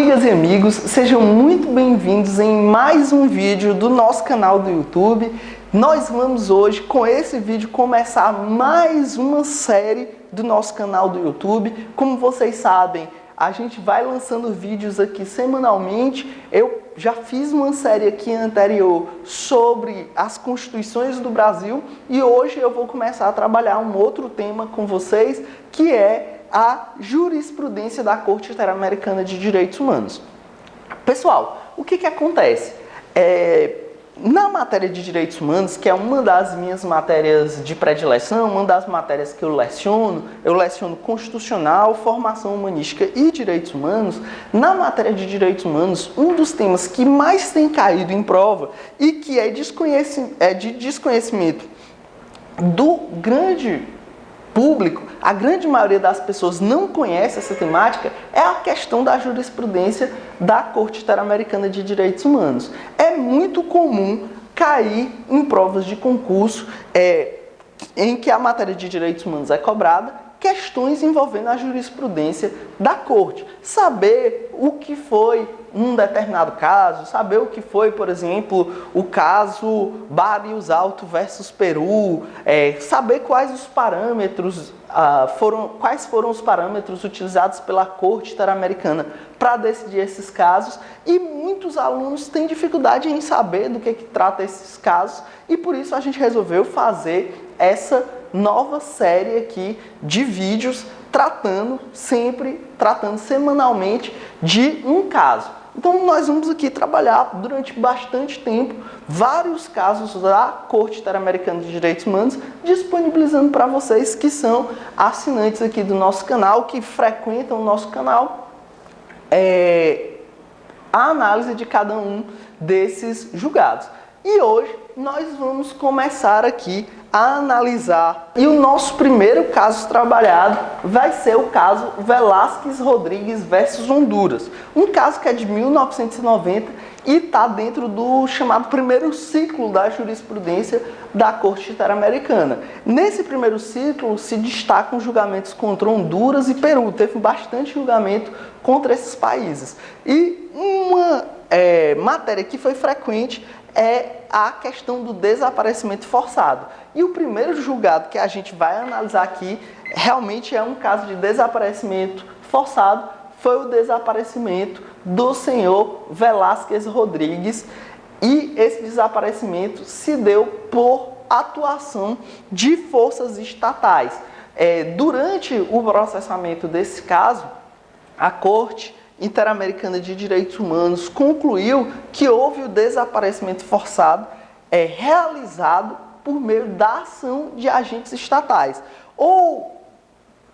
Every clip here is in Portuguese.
Amigas e amigos, sejam muito bem-vindos em mais um vídeo do nosso canal do YouTube. Nós vamos hoje, com esse vídeo, começar mais uma série do nosso canal do YouTube. Como vocês sabem, a gente vai lançando vídeos aqui semanalmente. Eu já fiz uma série aqui anterior sobre as constituições do Brasil e hoje eu vou começar a trabalhar um outro tema com vocês, que é a jurisprudência da Corte Interamericana de Direitos Humanos. Pessoal, o que acontece? Na matéria de direitos humanos, que é uma das minhas matérias de predileção, uma das matérias que eu leciono constitucional, formação humanística e direitos humanos. Na matéria de direitos humanos, um dos temas que mais tem caído em prova e que é de desconhecimento do grande público, a grande maioria das pessoas não conhece essa temática, é a questão da jurisprudência da Corte Interamericana de Direitos Humanos. É muito comum cair em provas de concurso em que a matéria de direitos humanos é cobrada, questões envolvendo a jurisprudência da Corte. Saber o que foi um determinado caso, saber o que foi, por exemplo, o caso Barrios Alto versus Peru, saber quais os parâmetros quais foram os parâmetros utilizados pela Corte Interamericana para decidir esses casos, e muitos alunos têm dificuldade em saber do que trata esses casos, e por isso a gente resolveu fazer essa nova série aqui de vídeos tratando semanalmente de um caso. Então nós vamos aqui trabalhar durante bastante tempo vários casos da Corte Interamericana de Direitos Humanos, disponibilizando para vocês que são assinantes aqui do nosso canal, que frequentam o nosso canal, a análise de cada um desses julgados. E hoje nós vamos começar aqui a analisar, e o nosso primeiro caso trabalhado vai ser o caso Velásquez Rodrigues versus Honduras, um caso que é de 1990 e está dentro do chamado primeiro ciclo da jurisprudência da Corte Interamericana. Nesse primeiro ciclo se destacam julgamentos contra Honduras e Peru, teve bastante julgamento contra esses países. E uma matéria que foi frequente é a questão do desaparecimento forçado. E o primeiro julgado que a gente vai analisar aqui realmente é um caso de desaparecimento forçado, foi o desaparecimento do senhor Velásquez Rodrigues, e esse desaparecimento se deu por atuação de forças estatais. Durante o processamento desse caso, a Corte Interamericana de Direitos Humanos concluiu que houve o desaparecimento forçado realizado por meio da ação de agentes estatais, ou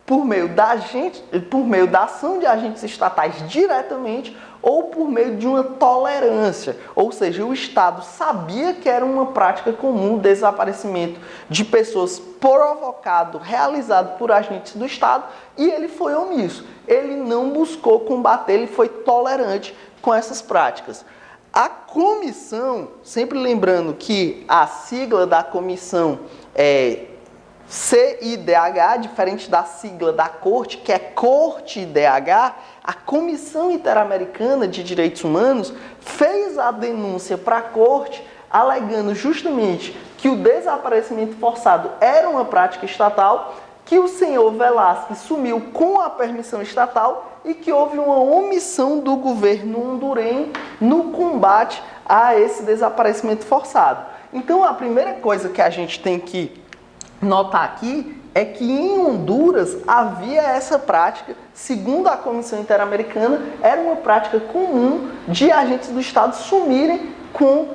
por meio da ação de agentes estatais diretamente, ou por meio de uma tolerância, ou seja, o Estado sabia que era uma prática comum o desaparecimento de pessoas provocado, realizado por agentes do Estado, e ele foi omisso. Ele não buscou combater, ele foi tolerante com essas práticas. A comissão, sempre lembrando que a sigla da comissão é CIDH, diferente da sigla da Corte, que é Corte-IDH, a Comissão Interamericana de Direitos Humanos fez a denúncia para a Corte, alegando justamente que o desaparecimento forçado era uma prática estatal, que o senhor Velásquez sumiu com a permissão estatal e que houve uma omissão do governo hondurenho no combate a esse desaparecimento forçado. Então, a primeira coisa que a gente tem que notar aqui é que em Honduras havia essa prática, segundo a Comissão Interamericana, era uma prática comum de agentes do Estado sumirem com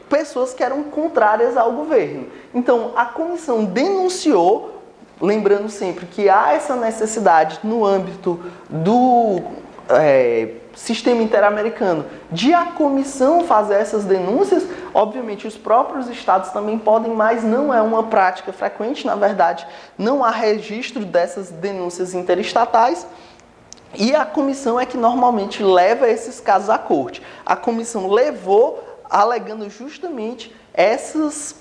pessoas que eram contrárias ao governo. Então, a comissão denunciou, lembrando sempre que há essa necessidade no âmbito do sistema interamericano de a comissão fazer essas denúncias. Obviamente os próprios estados também podem, mas não é uma prática frequente, na verdade não há registro dessas denúncias interestatais, e a comissão é que normalmente leva esses casos à corte. A comissão levou alegando justamente esses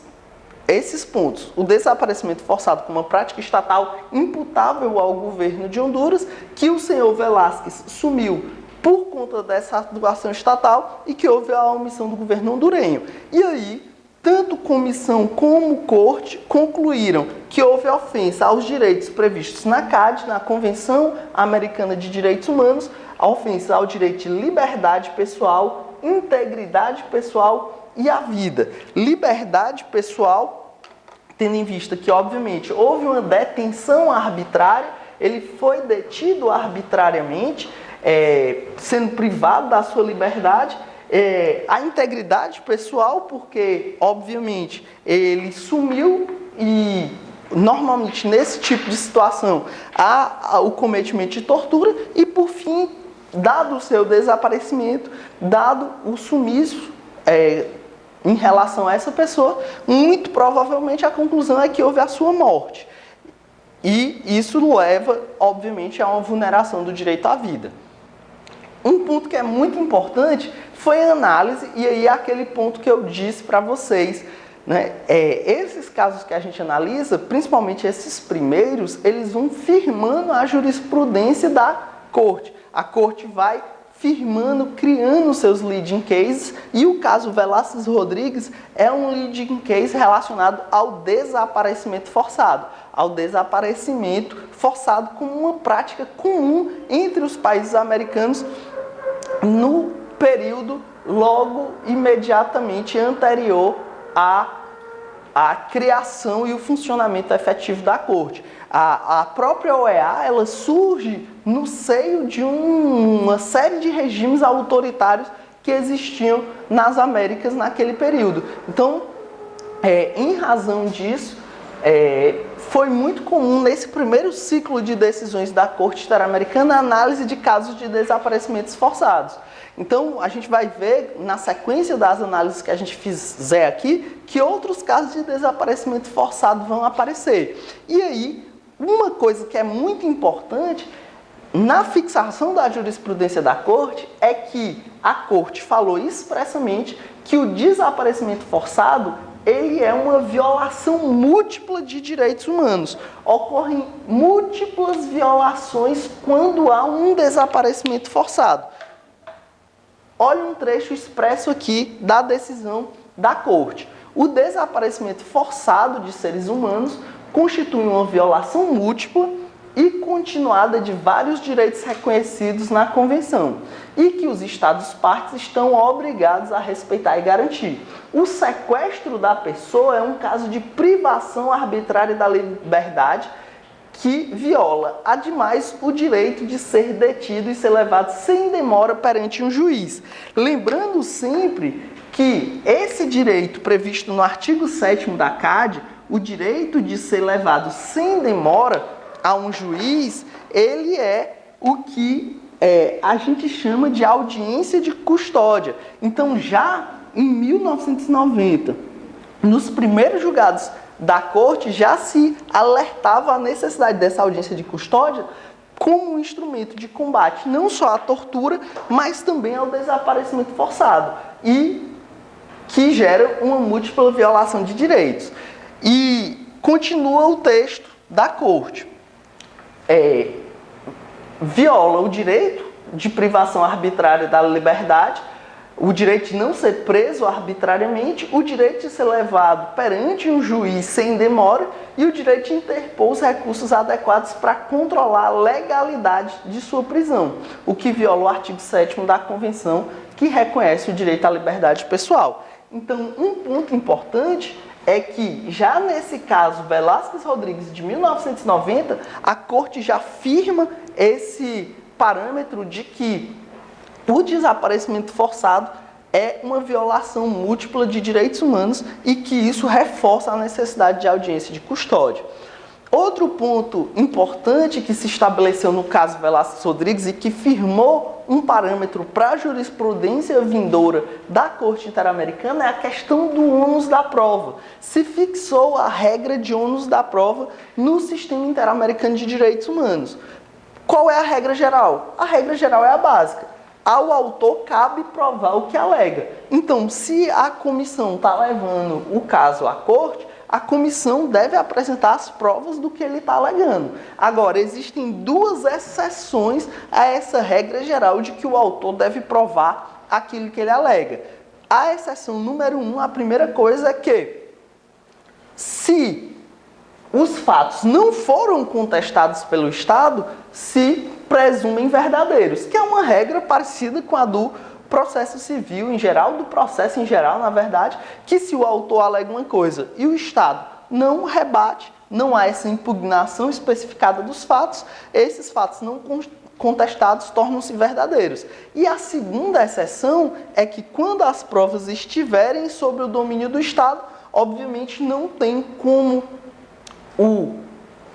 pontos: o desaparecimento forçado como uma prática estatal imputável ao governo de Honduras, que o senhor Velásquez sumiu por conta dessa atuação estatal e que houve a omissão do governo hondurenho. E aí, tanto comissão como corte concluíram que houve ofensa aos direitos previstos na CAD, na Convenção Americana de Direitos Humanos, a ofensa ao direito de liberdade pessoal, integridade pessoal e à vida. Liberdade pessoal, tendo em vista que, obviamente, houve uma detenção arbitrária, ele foi detido arbitrariamente, sendo privado da sua liberdade. A integridade pessoal, porque, obviamente, ele sumiu e, normalmente, nesse tipo de situação, há o cometimento de tortura e, por fim, dado o seu desaparecimento, dado o sumiço em relação a essa pessoa, muito provavelmente a conclusão é que houve a sua morte. E isso leva, obviamente, a uma vulneração do direito à vida. Um ponto que é muito importante foi a análise, e aí aquele ponto que eu disse para vocês, né? Esses casos que a gente analisa, principalmente esses primeiros, eles vão firmando a jurisprudência da corte. A corte vai firmando, criando seus leading cases, e o caso Velásquez Rodrigues é um leading case relacionado ao desaparecimento forçado. Ao desaparecimento forçado como uma prática comum entre os países americanos no período logo imediatamente anterior à criação e o funcionamento efetivo da corte. A própria OEA, ela surge no seio de uma série de regimes autoritários que existiam nas Américas naquele período. Então, em razão disso, foi muito comum nesse primeiro ciclo de decisões da Corte Interamericana a análise de casos de desaparecimentos forçados. Então, a gente vai ver, na sequência das análises que a gente fizer aqui, que outros casos de desaparecimento forçado vão aparecer. E aí, uma coisa que é muito importante na fixação da jurisprudência da Corte é que a Corte falou expressamente que o desaparecimento forçado ele é uma violação múltipla de direitos humanos. Ocorrem múltiplas violações quando há um desaparecimento forçado. Olha um trecho expresso aqui da decisão da Corte. O desaparecimento forçado de seres humanos constitui uma violação múltipla e continuada de vários direitos reconhecidos na Convenção, e que os Estados-partes estão obrigados a respeitar e garantir. O sequestro da pessoa é um caso de privação arbitrária da liberdade que viola, ademais, o direito de ser detido e ser levado sem demora perante um juiz. Lembrando sempre que esse direito previsto no artigo 7º da CAD, o direito de ser levado sem demora a um juiz, ele é o que a gente chama de audiência de custódia. Então, já em 1990, nos primeiros julgados da Corte, já se alertava a necessidade dessa audiência de custódia como um instrumento de combate não só à tortura, mas também ao desaparecimento forçado, e que gera uma múltipla violação de direitos. E continua o texto da Corte. Viola o direito de privação arbitrária da liberdade, o direito de não ser preso arbitrariamente, o direito de ser levado perante um juiz sem demora e o direito de interpor os recursos adequados para controlar a legalidade de sua prisão, o que viola o artigo 7º da Convenção, que reconhece o direito à liberdade pessoal. Então, um ponto importante é que, já nesse caso, Velásquez Rodrigues, de 1990, a Corte já afirma esse parâmetro de que o desaparecimento forçado é uma violação múltipla de direitos humanos e que isso reforça a necessidade de audiência de custódia. Outro ponto importante que se estabeleceu no caso Velásquez Rodrigues e que firmou um parâmetro para a jurisprudência vindoura da Corte Interamericana é a questão do ônus da prova. Se fixou a regra de ônus da prova no Sistema Interamericano de Direitos Humanos. Qual é a regra geral? A regra geral é a básica. Ao autor cabe provar o que alega. Então, se a comissão está levando o caso à Corte, a comissão deve apresentar as provas do que ele está alegando. Agora, existem duas exceções a essa regra geral de que o autor deve provar aquilo que ele alega. A exceção número 1, a primeira coisa é que, se os fatos não foram contestados pelo Estado, se presumem verdadeiros, que é uma regra parecida com a do processo civil em geral, do processo em geral, na verdade, que se o autor alega uma coisa e o Estado não rebate, não há essa impugnação especificada dos fatos, esses fatos não contestados tornam-se verdadeiros. E a segunda exceção é que quando as provas estiverem sob o domínio do Estado, obviamente não tem como o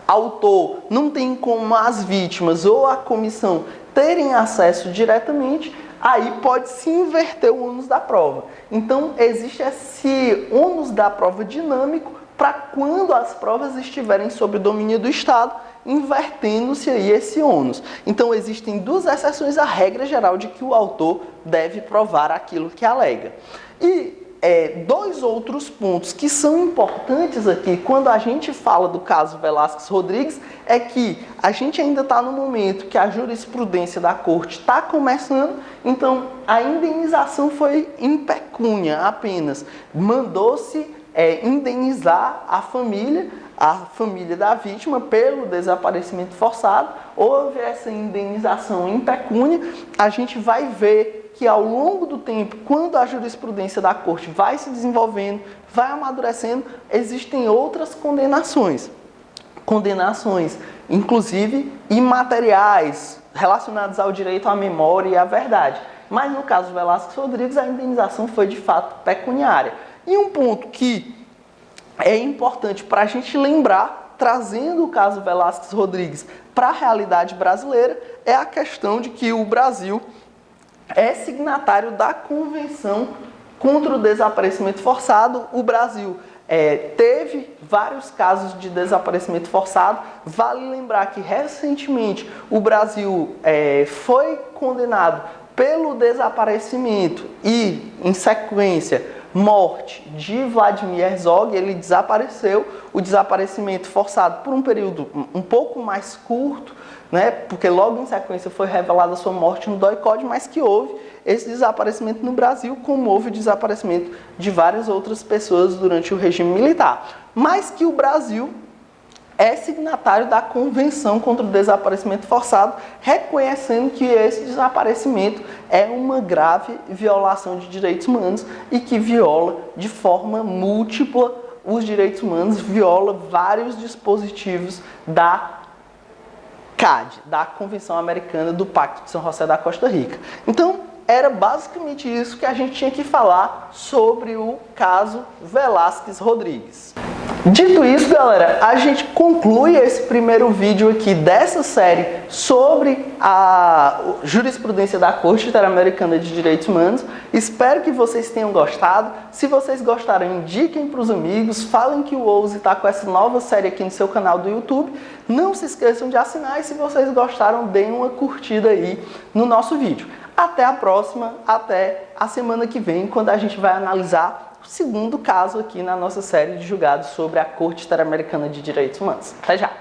autor, não tem como as vítimas ou a comissão terem acesso diretamente, aí pode-se inverter o ônus da prova. Então, existe esse ônus da prova dinâmico para quando as provas estiverem sob o domínio do Estado, invertendo-se aí esse ônus. Então, existem duas exceções à regra geral de que o autor deve provar aquilo que alega. E dois outros pontos que são importantes aqui, quando a gente fala do caso Velásquez Rodrigues, é que a gente ainda está no momento que a jurisprudência da corte está começando, então a indenização foi em pecúnia apenas. Mandou-se indenizar a família da vítima pelo desaparecimento forçado, houve essa indenização em pecúnia. A gente vai ver que ao longo do tempo, quando a jurisprudência da corte vai se desenvolvendo, vai amadurecendo, existem outras condenações. Condenações, inclusive, imateriais, relacionadas ao direito à memória e à verdade. Mas no caso do Velásquez Rodrigues, a indenização foi de fato pecuniária. E um ponto que é importante para a gente lembrar, trazendo o caso Velásquez Rodrigues para a realidade brasileira, é a questão de que o Brasil é signatário da Convenção contra o Desaparecimento Forçado. O Brasil teve vários casos de desaparecimento forçado. Vale lembrar que recentemente o Brasil foi condenado pelo desaparecimento e, em sequência, morte de Vladimir Herzog. Ele desapareceu, o desaparecimento forçado por um período um pouco mais curto, né, porque logo em sequência foi revelada a sua morte no DOI-CODE, mas que houve esse desaparecimento no Brasil, como houve o desaparecimento de várias outras pessoas durante o regime militar. Mas que o Brasil é signatário da Convenção contra o Desaparecimento Forçado, reconhecendo que esse desaparecimento é uma grave violação de direitos humanos e que viola de forma múltipla os direitos humanos, viola vários dispositivos da CAD, da Convenção Americana do Pacto de São José da Costa Rica. Então, era basicamente isso que a gente tinha que falar sobre o caso Velásquez Rodrigues. Dito isso, galera, a gente conclui esse primeiro vídeo aqui dessa série sobre a jurisprudência da Corte Interamericana de Direitos Humanos. Espero que vocês tenham gostado. Se vocês gostaram, indiquem para os amigos, falem que o Ouse está com essa nova série aqui no seu canal do YouTube. Não se esqueçam de assinar e se vocês gostaram, deem uma curtida aí no nosso vídeo. Até a próxima, até a semana que vem, quando a gente vai analisar o segundo caso aqui na nossa série de julgados sobre a Corte Interamericana de Direitos Humanos. Até já!